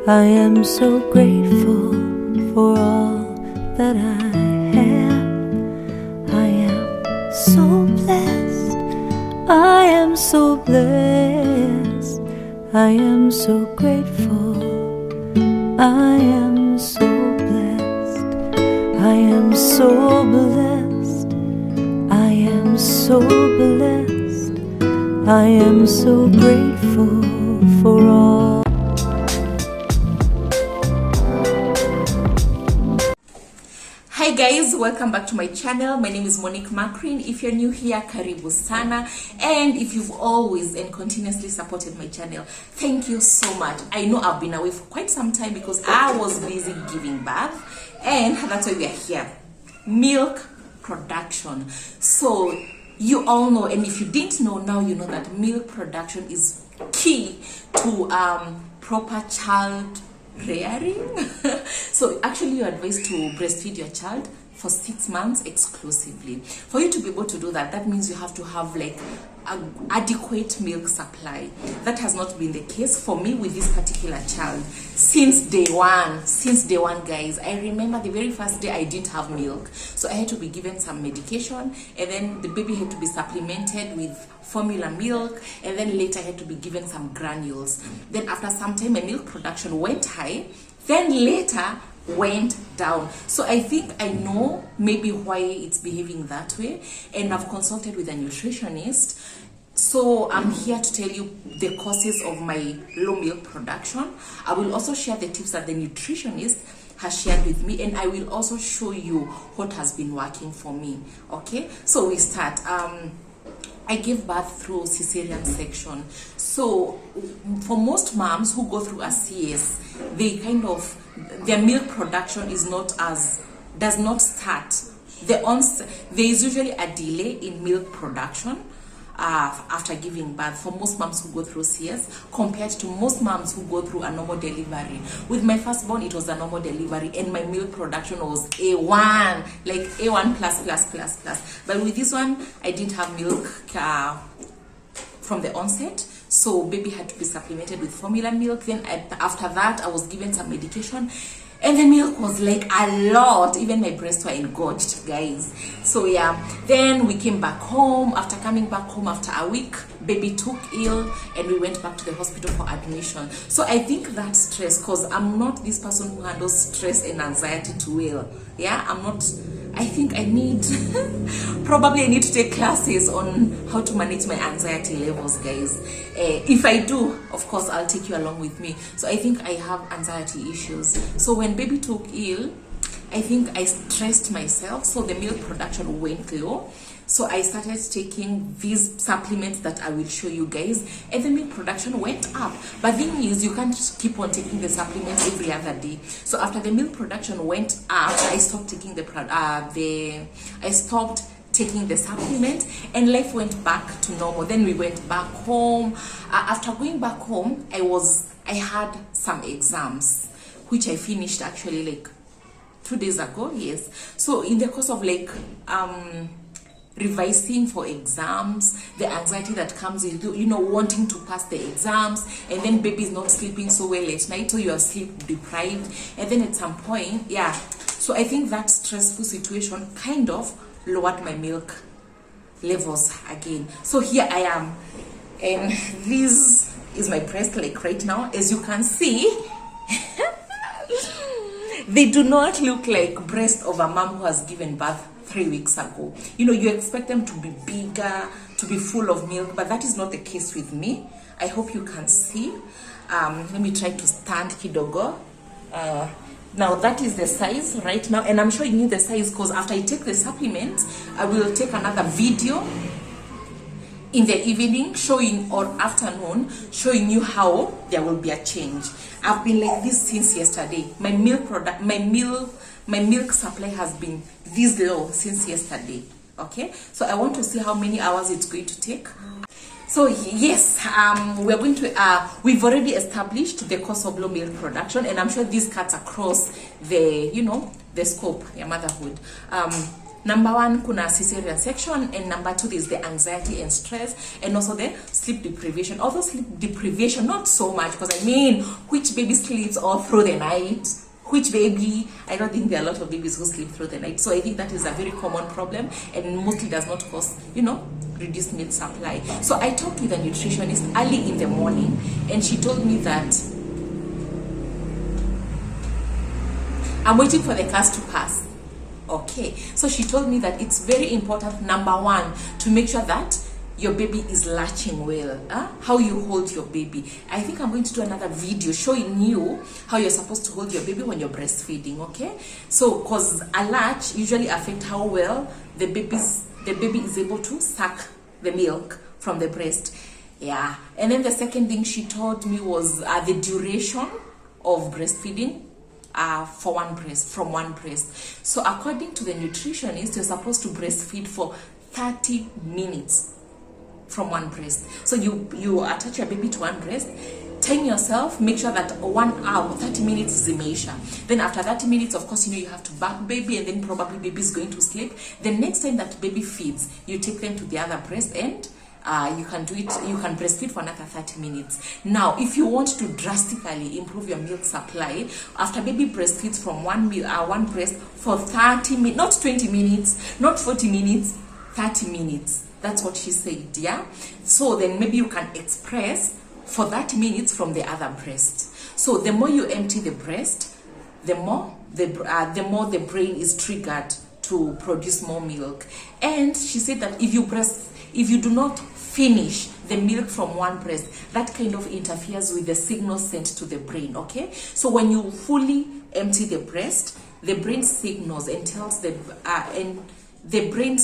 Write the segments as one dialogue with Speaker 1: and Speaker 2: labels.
Speaker 1: I am so grateful for all that I have. I am so blessed. I am so blessed. I am so grateful. I am so blessed. I am so blessed. I am so blessed. I am so grateful for all.
Speaker 2: Hi guys, welcome back to my channel. My name is Monique Macrin. If you're new here, karibu sana. And if you've always and continuously supported my channel, thank you so much. I know I've been away for quite some time because I was busy giving birth, and that's why we are here. Milk production. So you all know, and if you didn't know, now you know that milk production is key to proper child rearing. So actually you're advised to breastfeed your child for 6 months exclusively. For you to be able to do that, that means you have to have like an adequate milk supply. That has not been the case for me with this particular child since day one. Guys, I remember the very first day I didn't have milk, so I had to be given some medication, and then the baby had to be supplemented with formula milk, and then later I had to be given some granules. Then after some time my milk production went high, then later went down. So I think I know maybe why it's behaving that way, and I've consulted with a nutritionist. So I'm here to tell you the causes of my low milk production. I will also share the tips that the nutritionist has shared with me, and I will also show you what has been working for me. Okay, so we start. I gave birth through cesarean section. So for most moms who go through a CS, they their milk production is does not start. There is usually a delay in milk production after giving birth for most moms who go through CS compared to most moms who go through a normal delivery. With my firstborn, it was a normal delivery, and my milk production was A1, like A1 plus. But with this one, I didn't have milk from the onset, so baby had to be supplemented with formula milk. Then after that, I was given some medication, and the milk was like a lot. Even my breasts were engorged, guys. So yeah, then we came back home. After coming back home after a week, baby took ill, and we went back to the hospital for admission. So I think that stress, because I'm not this person who handles stress and anxiety too well. Yeah, I'm not. I think I need probably I need to take classes on how to manage my anxiety levels, guys. If I do, of course I'll take you along with me. So I think I have anxiety issues. So when baby took ill, I think I stressed myself, so the milk production went low. So I started taking these supplements that I will show you guys, and the milk production went up. But the thing is, you can't keep on taking the supplements every other day. So after the milk production went up, I stopped taking taking the supplement, and life went back to normal. Then we went back home. After going back home, I had some exams, which I finished actually like 2 days ago. Yes. So in the course of like revising for exams, the anxiety that comes with, wanting to pass the exams, and then baby is not sleeping so well at night, so you are sleep deprived, and then at some point, yeah. So I think that stressful situation kind of lowered my milk levels again. So here I am, and this is my breast like right now. As you can see, they do not look like breast of a mom who has given birth 3 weeks ago. You expect them to be bigger, to be full of milk, but that is not the case with me. I hope you can see. Let me try to stand kidogo. Now that is the size right now, and I'm showing you the size because after I take the supplement, I will take another video in the evening or afternoon showing you how there will be a change. I've been like this since yesterday. My milk supply has been this low since yesterday. Okay, so I want to see how many hours it's going to take. So yes, we're going to we've already established the cause of low milk production, and I'm sure this cuts across the the scope, motherhood. Number one, kuna cesarean section, and number two, there's the anxiety and stress, and also the sleep deprivation. Although sleep deprivation, not so much, because I mean, which baby sleeps all through the night? Which baby? I don't think there are a lot of babies who sleep through the night. So I think that is a very common problem, and mostly does not cause, reduced milk supply. So I talked with a nutritionist early in the morning, and she told me that I'm waiting for the cars to pass. Okay, so she told me that it's very important, number one, to make sure that your baby is latching well. How you hold your baby. I think I'm going to do another video showing you how you're supposed to hold your baby when you're breastfeeding. Okay, so because a latch usually affect how well the baby is able to suck the milk from the breast. Yeah, and then the second thing she told me was the duration of breastfeeding. From one breast. So according to the nutritionist, you're supposed to breastfeed for 30 minutes from one breast. So you attach your baby to one breast, time yourself, make sure that 1 hour, 30 minutes is the measure. Then after 30 minutes, of course, you have to back baby, and then probably baby is going to sleep. The next time that baby feeds, you take them to the other breast, and you can breastfeed for another 30 minutes. Now, if you want to drastically improve your milk supply, after baby breastfeeds from one breast for 30 minutes, not 20 minutes, not 40 minutes, 30 minutes. That's what she said, yeah? So then maybe you can express for 30 minutes from the other breast. So the more you empty the breast, the more the brain is triggered to produce more milk. And she said that if you do not finish the milk from one breast, that kind of interferes with the signal sent to the brain. Okay, so when you fully empty the breast, the brain signals and tells the brain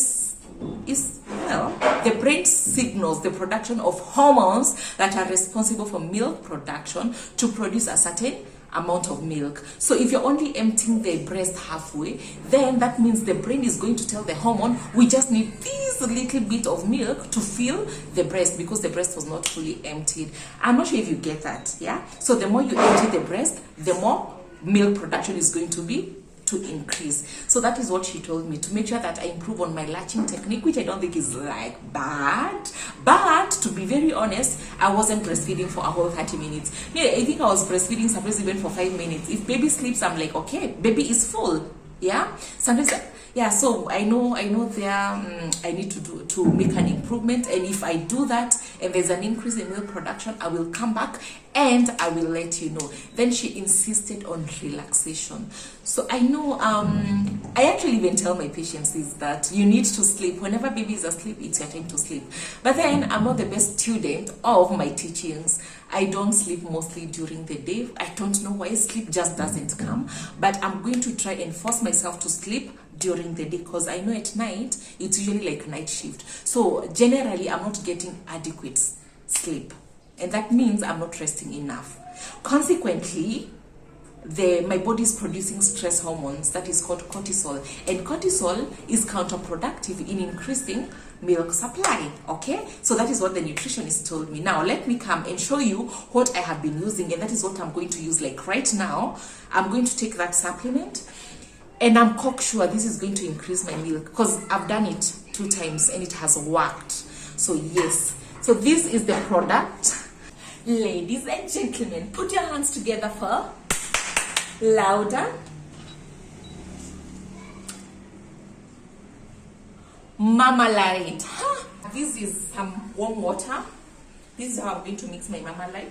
Speaker 2: signals the production of hormones that are responsible for milk production to produce a certain amount of milk. So if you're only emptying the breast halfway, then that means the brain is going to tell the hormone, we just need this little bit of milk to fill the breast, because the breast was not fully emptied. I'm not sure if you get that, yeah? So the more you empty the breast, the more milk production is going to increase. So that is what she told me, to make sure that I improve on my latching technique, which I don't think is like bad, but to be very honest, I wasn't breastfeeding for a whole 30 minutes. Yeah, I think I was breastfeeding sometimes even for 5 minutes. If baby sleeps, I'm like, okay, baby is full. Yeah, sometimes, yeah. So I know there I need to make an improvement, and if I do that and there's an increase in milk production, I will come back and I will let you know. Then she insisted on relaxation. So I know I actually even tell my patients is that you need to sleep. Whenever baby is asleep, it's your time to sleep. But then I'm not the best student of my teachings. I don't sleep mostly during the day. I don't know why, sleep just doesn't come. But I'm going to try and force myself to sleep during the day, because I know at night it's usually like night shift. So generally I'm not getting adequate sleep, and that means I'm not resting enough. Consequently, my body is producing stress hormones that is called cortisol, and cortisol is counterproductive in increasing milk supply. Okay, so that is what the nutritionist told me. Now let me come and show you what I have been using, and that is what I'm going to use. Like right now, I'm going to take that supplement, and I'm cocksure this is going to increase my milk, because I've done it 2 times and it has worked. So yes, so this is the product. Ladies and gentlemen, put your hands together for louder. Marmalade. This is some warm water. This is how I'm going to mix my marmalade.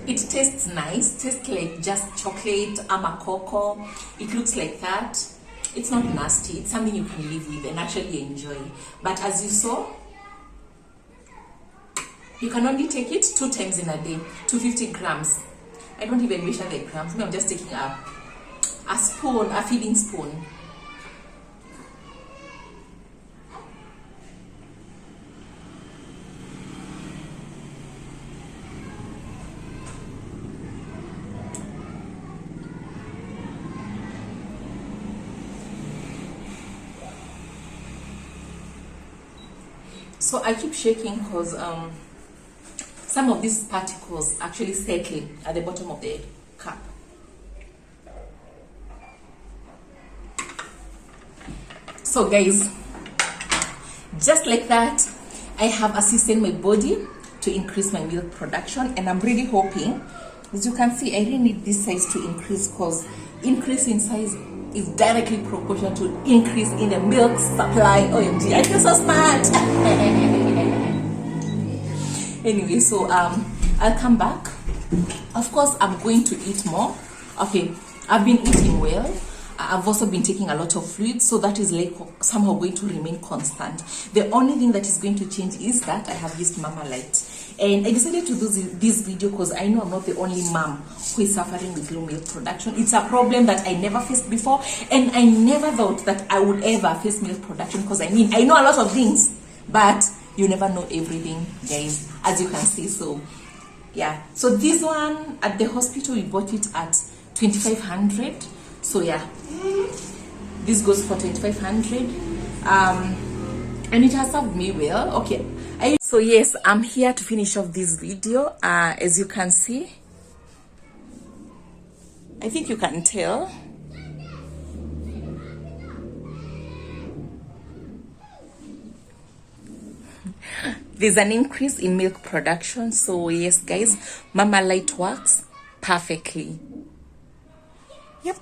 Speaker 2: It tastes nice, tastes like just chocolate, ama cocoa. It looks like that. It's not nasty, it's something you can live with and actually enjoy. But as you saw, you can only take it 2 times in a day, 250 grams. I don't even measure the grams. I'm just taking a spoon, a feeding spoon. So I keep shaking because some of these particles actually settling at the bottom of the cup. So guys, just like that, I have assisted my body to increase my milk production, and I'm really hoping, as you can see, I really need this size to increase, because increase in size is directly proportional to increase in the milk supply. OMG, I feel so smart. Anyway, so I'll come back. Of course, I'm going to eat more. Okay, I've been eating well. I've also been taking a lot of fluids, so that is like somehow going to remain constant. The only thing that is going to change is that I have used Mama Light. And I decided to do this video because I know I'm not the only mom who is suffering with low milk production. It's a problem that I never faced before, and I never thought that I would ever face milk production, because I mean, I know a lot of things, but you never know everything, guys, as you can see. So yeah, so this one at the hospital, we bought it at 2,500. So yeah, this goes for 2,500, and it has served me well. Okay, so yes, I'm here to finish off this video. As you can see, I think you can tell, there's an increase in milk production. So yes guys, Mama Light works perfectly. Yep.